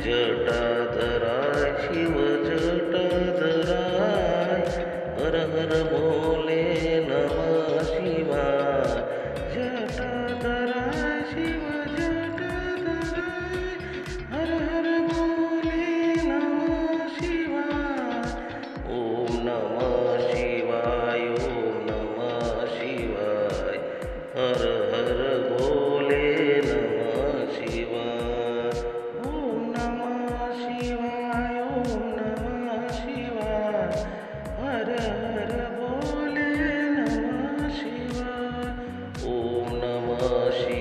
जटाधराय शिव जटाधराय हर हर भोले नमः शिवाय जटाधराय शिव जटाधराय हर हर भोले नमः शिवाय ओम नमः शिवाय ओम नमः शिवाय हर हर भोले नमः शिवाय ओम नमः शिवाय ओम नमः शिवाय हर हर भोले नमः शिवाय ओम नमः शिवाय